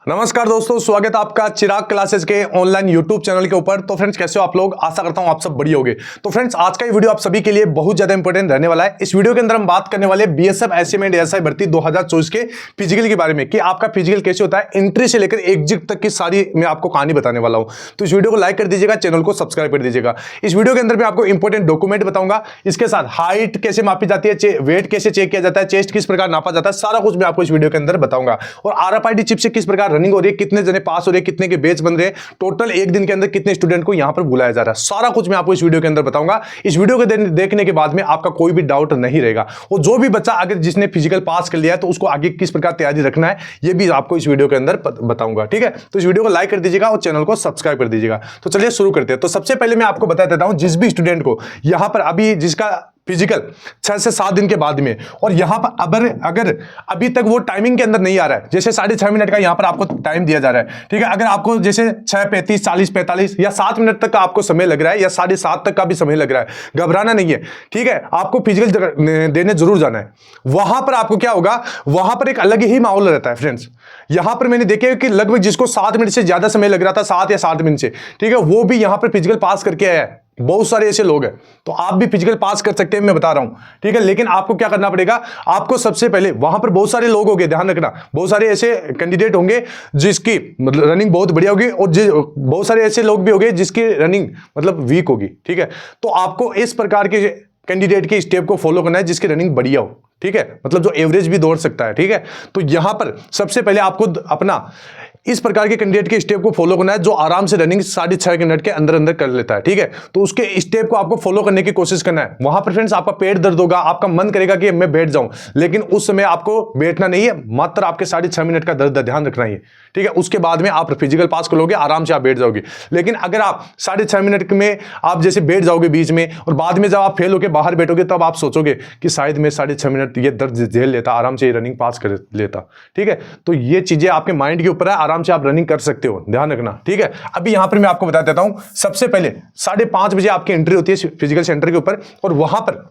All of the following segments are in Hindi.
नमस्कार दोस्तों, स्वागत है आपका चिराग क्लासेस के ऑनलाइन यूट्यूब चैनल के ऊपर। तो फ्रेंड्स, कैसे हो आप लोग? आशा करता हूं आप सब बढ़िया होंगे। तो फ्रेंड्स, आज का ये वीडियो आप सभी के लिए बहुत ज्यादा इंपॉर्टेंट रहने वाला है। इस वीडियो के अंदर हम बात करने वाले बीएसएफ एसएम एसआई भर्ती 2024 के फिजिकल के बारे में कि आपका फिजिकल कैसे होता है, एंट्री से लेकर एग्जिट तक की सारी मैं आपको कहानी बताने वाला हूं। तो इस वीडियो को लाइक कर दीजिएगा, चैनल को सब्सक्राइब कर दीजिएगा। इस वीडियो के अंदर मैं आपको इंपॉर्टेंट डॉक्यूमेंट बताऊंगा, इसके साथ हाइट कैसे मापी जाती है, वेट कैसे चेक किया जाता है, चेस्ट किस प्रकार नापा जाता है, सारा कुछ मैं आपको इस वीडियो के अंदर बताऊंगा। और आरएफआईडी चिप से किस प्रकार रनिंग हो रही है, कितने पास हो रहे, कितने के बैच बन रहे, टोटल एक दिन के अंदर कितने स्टूडेंट को यहां पर बुलाया जा रहा है, सारा कुछ मैं आपको इस वीडियो के अंदर बताऊंगा। इस वीडियो को देखने के बाद में आपका कोई भी डाउट नहीं रहेगा। और जो भी बच्चा अगर जिसने फिजिकल पास कर लिया है तो उसको आगे किस प्रकार तैयारी रखना है, ये भी आपको इस वीडियो के अंदर बताऊंगा। ठीक है, तो इस वीडियो को लाइक कर दीजिएगा और चैनल को सब्सक्राइब कर दीजिएगा। तो चलिए शुरू करते हैं। तो सबसे पहले मैं आपको बता देता हूं, जिस भी स्टूडेंट को यहां पर अभी जिसका फिजिकल 6 से 7 दिन के बाद में, और यहां पर अगर अभी तक वो टाइमिंग के अंदर नहीं आ रहा है, जैसे 6.5 मिनट का यहां पर आपको टाइम दिया जा रहा है। ठीक है, अगर आपको जैसे 6:35, 40, 45 या 7 मिनट तक का आपको समय लग रहा है या 7:30 तक का भी समय लग रहा है, घबराना नहीं है। ठीक है, आपको फिजिकल देने जरूर जाना है। वहां पर आपको क्या होगा, वहां पर एक अलग ही माहौल रहता है फ्रेंड्स। यहां पर मैंने देखे कि लगभग जिसको 7 मिनट से ज्यादा समय लग रहा था, 7 या 7 मिनट से, ठीक है, वो भी यहां पर फिजिकल पास करके आया है। बहुत सारे ऐसे लोग हैं, तो आप भी फिजिकल पास कर सकते हैं, मैं बता रहा हूं। ठीक है, लेकिन आपको क्या करना पड़ेगा, आपको सबसे पहले वहां पर बहुत सारे लोग होंगे, ध्यान रखना, बहुत सारे ऐसे कैंडिडेट होंगे जिसकी मतलब रनिंग बहुत बढ़िया होगी, और बहुत सारे ऐसे लोग भी होंगे जिसकी रनिंग मतलब वीक होगी। ठीक है, तो आपको इस प्रकार के कैंडिडेट के स्टेप को फॉलो करना है जिसकी रनिंग बढ़िया हो। ठीक है, मतलब जो एवरेज भी दौड़ सकता है। ठीक है, तो यहां पर सबसे पहले आपको अपना इस प्रकार के कैंडिडेट के स्टेप को फॉलो करना है जो आराम से रनिंग 6.5 मिनट के अंदर अंदर कर लेता है। ठीक है, तो उसके स्टेप को आपको फॉलो करने की कोशिश करना है। वहां पर फ्रेंड्स आपका पेट दर्द होगा, आपका मन करेगा कि मैं बैठ जाऊं, लेकिन उस समय आपको बैठना नहीं है, मात्र आपके 6.5 मिनट का दर्द ध्यान रखना है। ठीक है, उसके बाद में आप फिजिकल पास कर लोगे, आराम से आप बैठ जाओगे। लेकिन अगर आप 6.5 मिनट में आप जैसे बैठ जाओगे बीच में, और बाद में जब आप फेल होकर बाहर बैठोगे, तब आप सोचोगे कि शायद मैं 6.5 मिनट ये दर्द झेल लेता, आराम से रनिंग पास कर लेता। ठीक है, तो ये चीजें आपके माइंड के ऊपर है, आराम से आप रनिंग कर सकते हो, ध्यान रखना। ठीक है, अभी यहां पर मैं आपको बता देता हूं, सबसे पहले 5:30 बजे आपकी एंट्री होती है फिजिकल सेंटर के ऊपर, और वहां पर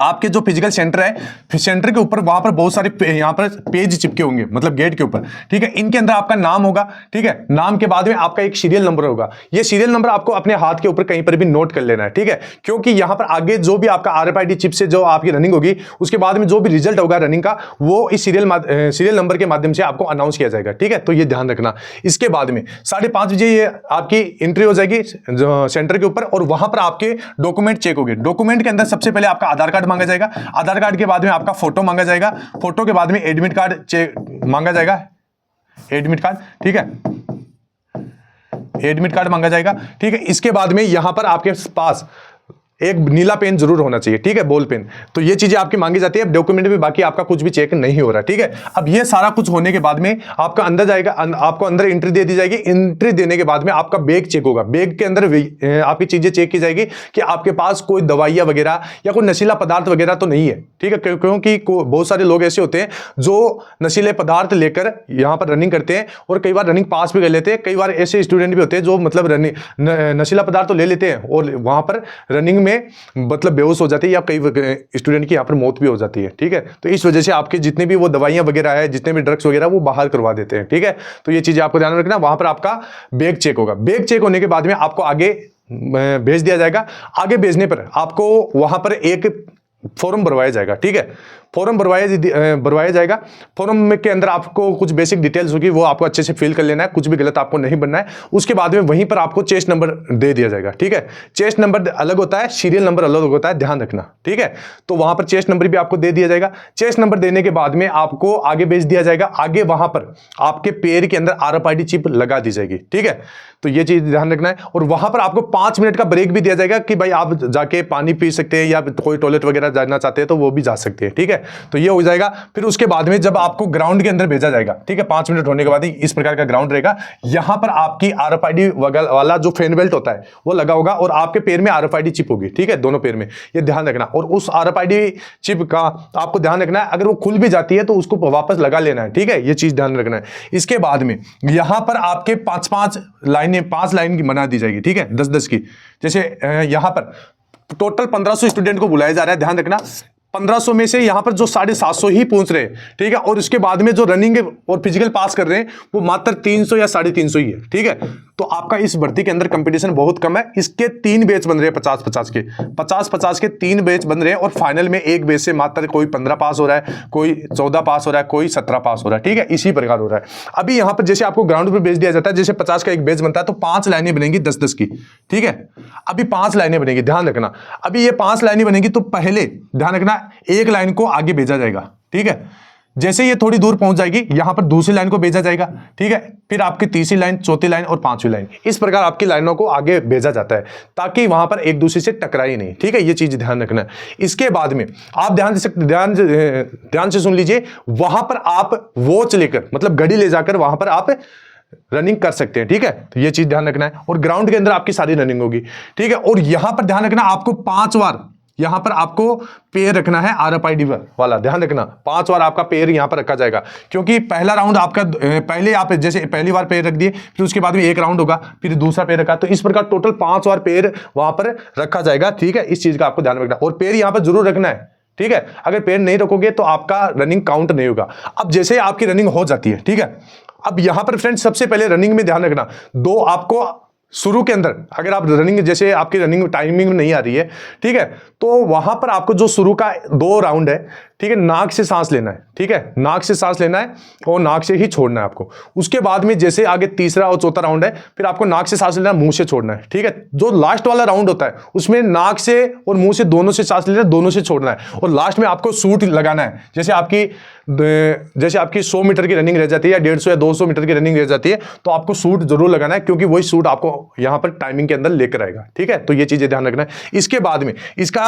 आपके जो फिजिकल सेंटर है, सेंटर के ऊपर वहां पर बहुत सारे यहां पर पेज चिपके होंगे, मतलब गेट के ऊपर। ठीक है, इनके अंदर आपका नाम होगा। ठीक है, नाम के बाद में आपका एक सीरियल नंबर होगा। ये सीरियल नंबर आपको अपने हाथ के ऊपर कहीं पर भी नोट कर लेना है। ठीक है, क्योंकि यहां पर आगे जो भी आपका आरएफआईडी चिप से जो आपकी रनिंग होगी, उसके बाद में जो भी रिजल्ट होगा रनिंग का, वो इस सीरियल नंबर के माध्यम से आपको अनाउंस किया जाएगा। ठीक है, तो ये ध्यान रखना। इसके बाद में 5:30 बजे ये आपकी एंट्री हो जाएगी सेंटर के ऊपर, और वहां पर आपके डॉक्यूमेंट चेक होंगे। डॉक्यूमेंट के अंदर सबसे पहले आपका आधार कार्ड मांगा जाएगा, आधार कार्ड के बाद में आपका फोटो मांगा जाएगा, फोटो के बाद में एडमिट कार्ड मांगा जाएगा, एडमिट कार्ड। ठीक है, एडमिट कार्ड मांगा जाएगा। ठीक है, इसके बाद में यहां पर आपके पास एक नीला पेन जरूर होना चाहिए। ठीक है, बॉल पेन। तो ये चीजें आपकी मांगी जाती है डॉक्यूमेंट में, बाकी आपका कुछ भी चेक नहीं हो रहा है। ठीक है, अब ये सारा कुछ होने के बाद में आपका अंदर जाएगा, आपको अंदर एंट्री दे दी जाएगी। एंट्री देने के बाद में आपका बैग चेक होगा, बैग के अंदर आपकी चीजें चेक की जाएगी कि आपके पास कोई दवाइयां वगैरह या कोई नशीला पदार्थ वगैरह तो नहीं है। ठीक है, क्योंकि बहुत सारे लोग ऐसे होते हैं जो नशीले पदार्थ लेकर यहां पर रनिंग करते हैं, और कई बार रनिंग पास भी कर लेते हैं। कई बार ऐसे स्टूडेंट भी होते हैं जो मतलब नशीला पदार्थ तो ले लेते हैं और वहां पर रनिंग मतलब बेहोश हो जाती है, या कई स्टूडेंट की यहां पर मौत भी हो जाती है। ठीक है, तो इस वजह से आपके जितने भी वो दवाइयां वगैरह है, जितने भी ड्रग्स वगैरह, वो बाहर करवा देते हैं। ठीक है, तो ये चीजें आपको ध्यान रखना। वहां पर आपका बैग चेक होगा, बैग चेक होने के बाद में आपको आगे भेज दिया जाएगा। आगे भेजने पर आपको वहां पर एक फॉर्म भरवाया जाएगा। ठीक है, फॉर्म भरवाया जाएगा। फॉर्म में के अंदर आपको कुछ बेसिक डिटेल्स होगी, वो आपको अच्छे से फिल कर लेना है, कुछ भी गलत आपको नहीं बनना है। उसके बाद में वहीं पर आपको चेस्ट नंबर दे दिया जाएगा। ठीक है, चेस्ट नंबर अलग होता है, सीरियल नंबर अलग होता है, ध्यान रखना। ठीक है, तो वहां पर चेस्ट नंबर भी आपको दे दिया जाएगा। चेस्ट नंबर देने के बाद में आपको आगे भेज दिया जाएगा। आगे वहां पर आपके पैर के अंदर आरएफआईडी चिप लगा दी जाएगी। ठीक है, तो ये चीज ध्यान रखना है। और वहां पर आपको 5 मिनट का ब्रेक भी दिया जाएगा कि भाई आप जाके पानी पी सकते हैं, या कोई टॉयलेट वगैरह जाना चाहते हैं तो वो भी जा सकते हैं। ठीक है, तो ये हो जाएगा। फिर उसके बाद में जब आपको ग्राउंड के अंदर भेजा जाएगा, ठीक है, 5 मिनट होने के बाद ही इस प्रकार का ग्राउंड रहेगा। यहां पर आपकी आरएफआईडी वाला जो फैन बेल्ट होता है वो लगा होगा, और आपके पैर में आरएफआईडी चिप होगी। ठीक है, दोनों पैर में, ये ध्यान रखना। और उस आरएफआईडी चिप का आपको ध्यान रखना है, अगर वो खुल भी जाती है तो उसको वापस लगा लेना है। ठीक है, ये चीज ध्यान रखना है। इसके बाद में यहां पर आपके 5 लाइन की बना दी जाएगी। ठीक है, 10-10 की। जैसे यहां पर टोटल 1500 स्टूडेंट को बुलाया जा रहा है, ध्यान रखना। 1500 में से यहां पर जो 750 ही पहुंच रहे हैं, ठीक है, और उसके बाद में जो रनिंग और फिजिकल पास कर रहे हैं वो मात्र 300 या 350 ही है, ठीक है। तो आपका इस भर्ती के अंदर कंपटीशन बहुत कम है। इसके 3 बैच बन रहे हैं 50-50 के, 50-50 के 3 बैच बन रहे हैं, और फाइनल में एक बैच से मात्र कोई 15 पास हो रहा है, कोई 14 पास हो रहा है, कोई 17 पास हो रहा है, ठीक है, इसी प्रकार हो रहा है। अभी यहां पर जैसे आपको ग्राउंड पर बैच दिया जाता है, जैसे 50 का एक बैच बनता है तो 5 लाइनें बनेंगी 10-10 की, ठीक है। अभी 5 लाइनें बनेगी, ध्यान रखना। अभी ये 5 लाइनें बनेगी तो पहले ध्यान रखना एक लाइन को आगे भेजा जाएगा, ठीक है। जैसे ये थोड़ी दूर पहुंच जाएगी यहां पर दूसरी लाइन को भेजा जाएगा, ठीक है। फिर आपकी तीसरी लाइन, चौथी लाइन और पांचवी लाइन, इस प्रकार आपकी लाइनों को आगे भेजा जाता है ताकि वहां पर एक दूसरे से टकराए नहीं, ठीक है। ये चीज ध्यान रखना है। इसके बाद में आप ध्यान से सुन लीजिए, वहां पर आप वॉच लेकर, मतलब घड़ी ले जाकर वहां पर आप रनिंग कर सकते हैं, ठीक है। तो ये चीज ध्यान रखना है। और ग्राउंड के अंदर आपकी सारी रनिंग होगी, ठीक है। और यहां पर ध्यान रखना, आपको 5 बार यहां पर आपको पैर रखना है, RFID वाला, ध्यान रखना 5 बार आपका पैर यहां पर रखा जाएगा, क्योंकि पहला राउंड आपका पहले आप जैसे पहली बार पैर रख दिए, फिर उसके बाद में एक राउंड होगा, फिर दूसरा पैर रखा, तो इस प्रकार टोटल 5 बार पैर वहां पर रखा जाएगा, ठीक है। इस चीज का आपको ध्यान रखना, और पैर यहां पर जरूर रखना है, ठीक है। अगर पैर नहीं रखोगे तो आपका रनिंग काउंट नहीं होगा। अब जैसे आपकी रनिंग हो जाती है, ठीक है, अब यहां पर फ्रेंड्स सबसे पहले रनिंग में ध्यान रखना, 2 आपको शुरू के अंदर, अगर आप रनिंग जैसे आपकी रनिंग टाइमिंग नहीं आ रही है, ठीक है, तो वहां पर आपको जो शुरू का 2 राउंड है, ठीक है, नाक से सांस लेना है, ठीक है, नाक से सांस लेना है और नाक से ही छोड़ना है आपको। उसके बाद में जैसे आगे तीसरा और चौथा राउंड है, फिर आपको नाक से सांस लेना है, मुंह से छोड़ना है, ठीक है। जो लास्ट वाला राउंड होता है उसमें नाक से और मुंह से दोनों से सांस लेना है, दोनों से छोड़ना है, और लास्ट में आपको सूट लगाना है। जैसे आपकी 100 मीटर की रनिंग रह जाती है, या 150 या 200 मीटर की रनिंग रह जाती है, तो आपको सूट जरूर लगाना है, क्योंकि वही सूट आपको यहां पर टाइमिंग के अंदर लेकर आएगा, ठीक है। तो ये चीजें ध्यान रखना है। इसके बाद में इसका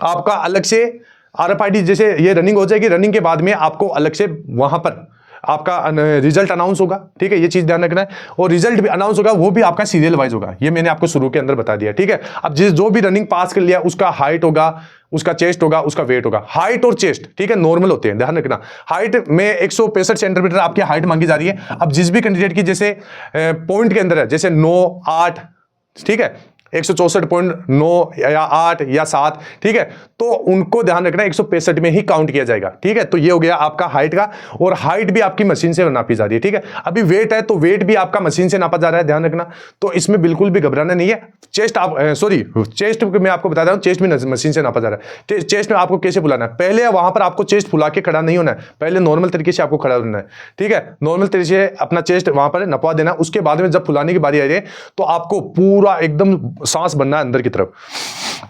आपका अलग से RFID, जैसे ये रनिंग हो जाएगी, रनिंग के बाद में आपको अलग से वहां पर आपका रिजल्ट अनाउंस होगा, ठीक है, ये चीज ध्यान रखना है। और रिजल्ट भी अनाउंस होगा, वो भी आपका सीरियल वाइज होगा, ये मैंने आपको शुरू के अंदर बता दिया, ठीक है। अब जो भी रनिंग पास कर लिया, उसका हाइट होगा, उसका चेस्ट होगा, उसका वेट होगा। हाइट और चेस्ट, ठीक है, नॉर्मल होते हैं, ध्यान रखना। हाइट में 165 सेंटीमीटर आपकी हाइट मांगी जा रही है। अब जिस भी कैंडिडेट की जैसे पॉइंट के अंदर है, जैसे 9, 8, ठीक है, 164.9 या 8 या 7, ठीक है, तो उनको ध्यान रखना 165 में ही काउंट किया जाएगा, ठीक है। तो ये हो गया आपका हाइट का, और हाइट भी आपकी मशीन से नापी जा रही है, ठीक है। अभी वेट है तो वेट भी आपका मशीन से नापा जा रहा है, ध्यान रखना। तो इसमें बिल्कुल भी घबराना नहीं है। चेस्ट चेस्ट मैं आपको बता रहा हूं, चेस्ट भी मशीन से नापा जा रहा है। चेस्ट में आपको कैसे फुलाना है, पहले वहां पर आपको चेस्ट फुला के खड़ा नहीं होना है, पहले नॉर्मल तरीके से आपको खड़ा होना है, ठीक है। नॉर्मल तरीके से अपना चेस्ट वहां पर नपवा देना। उसके बाद में जब फुलाने की बारी आ रही है तो आपको पूरा एकदम सांस बनना है अंदर की तरफ,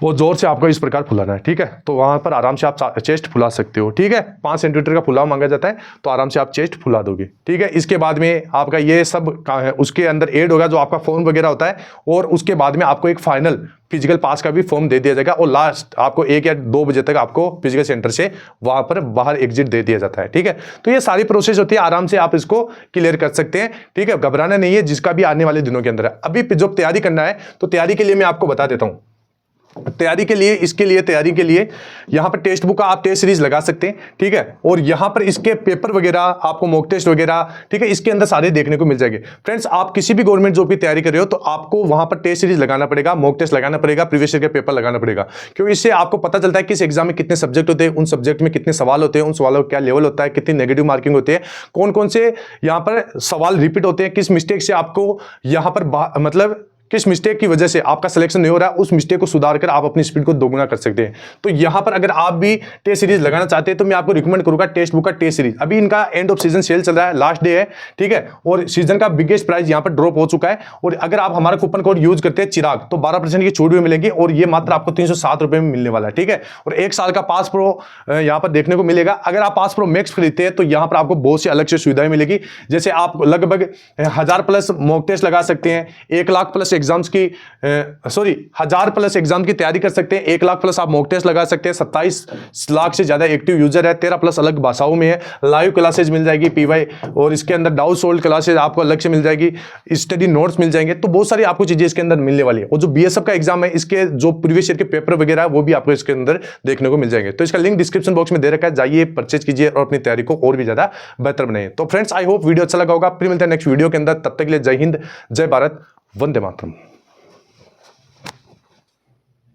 वो जोर से आपको इस प्रकार फुलाना है, ठीक है। तो वहां पर आराम से आप चेस्ट फुला सकते हो, ठीक है। 5 सेंटीमीटर का फुलाव मांगा जाता है, तो आराम से आप चेस्ट फुला दोगे, ठीक है। इसके बाद में आपका ये सब उसके अंदर ऐड होगा, जो आपका फॉर्म वगैरह होता है, और उसके बाद में आपको एक फाइनल फिजिकल पास का भी फॉर्म दे दिया जाएगा, और लास्ट आपको 1 या 2 बजे तक आपको फिजिकल सेंटर से वहां पर बाहर एग्जिट दे दिया जाता है, ठीक है। तो ये सारी प्रोसेस होती है, आराम से आप इसको क्लियर कर सकते हैं, ठीक है। घबराना नहीं है, जिसका भी आने वाले दिनों के अंदर है। अभी जो तैयारी करना है, तो तैयारी के लिए मैं आपको बता देता हूं। तैयारी के लिए यहां पर टेक्स्ट बुक का आप टेस्ट सीरीज लगा सकते हैं, ठीक है। और यहां पर इसके पेपर वगैरह, आपको मॉक टेस्ट वगैरह, ठीक है, इसके अंदर सारे देखने को मिल जाएंगे। फ्रेंड्स, आप किसी भी गवर्नमेंट जॉब की तैयारी कर रहे हो तो आपको वहां पर टेस्ट सीरीज लगाना पड़ेगा, मॉक टेस्ट लगाना पड़ेगा, प्रीवियस ईयर के पेपर लगाना पड़ेगा, क्योंकि इससे आपको पता चलता है किस एग्जाम में कितने सब्जेक्ट होते हैं, उन सब्जेक्ट में कितने सवाल होते हैं, उन सवालों का क्या लेवल होता है, कितनी नेगेटिव मार्किंग होती है, कौन कौन से यहां पर सवाल रिपीट होते हैं, किस मिस्टेक से आपको यहां पर मतलब किस मिस्टेक की वजह से आपका सिलेक्शन नहीं हो रहा है, उस मिस्टेक को सुधार कर आप अपनी स्पीड को दोगुना कर सकते हैं। तो यहां पर अगर आप भी टेस्ट सीरीज लगाना चाहते हैं तो मैं आपको रिकमेंड करूंगा टेक्स्ट बुक का टेस्ट सीरीज। अभी इनका एंड ऑफ सीजन सेल चल रहा है, लास्ट डे है, ठीक है, और सीजन का बिगेस्ट प्राइस यहां पर ड्रॉप हो चुका है। और अगर आप हमारा कूपन कोड यूज करते हैं चिराग, तो 12% की छूट भी मिलेगी, और ये मात्र आपको 307 रुपए में मिलने वाला है, ठीक है। और 1 साल का पास प्रो यहां पर देखने को मिलेगा। अगर आप पास प्रो मैक्स खरीदते हैं तो यहां पर आपको बहुत सी अलग से सुविधाएं मिलेगी, जैसे आप लगभग 1000 प्लस मॉक टेस्ट लगा सकते हैं, 1 लाख प्लस एग्जाम्स की 1000 प्लस एग्जाम की तैयारी कर सकते हैं, 1 लाख प्लस आप मॉक टेस्ट लगा सकते हैं, 27 लाख से ज्यादा एक्टिव यूजर है, 13 प्लस अलग भाषाओं में है, लाइव क्लासेज मिल जाएगी पीवाई, और इसके अंदर डाउट सोल्व क्लासेज आपको अलग से मिल जाएगी, स्टडी नोट्स मिल जाएंगे। तो बहुत सारी आपको चीजें इसके अंदर मिलने वाली है। और जो बीएसएफ का एग्जाम है, इसके जो प्रीवियस ईयर के पेपर वगैरह है, वो भी आपको इसके अंदर देखने को मिल जाएंगे। तो इसका लिंक डिस्क्रिप्शन बॉक्स में दे रखा है, जाइए परचेज कीजिए और अपनी तैयारी को और भी ज्यादा बेहतर बनाइए। तो फ्रेंड्स, आई होप वीडियो अच्छा लगा होगा। फिर मिलते हैं नेक्स्ट वीडियो के अंदर, तब तक के लिए जय हिंद, जय भारत, वंदे मातरम।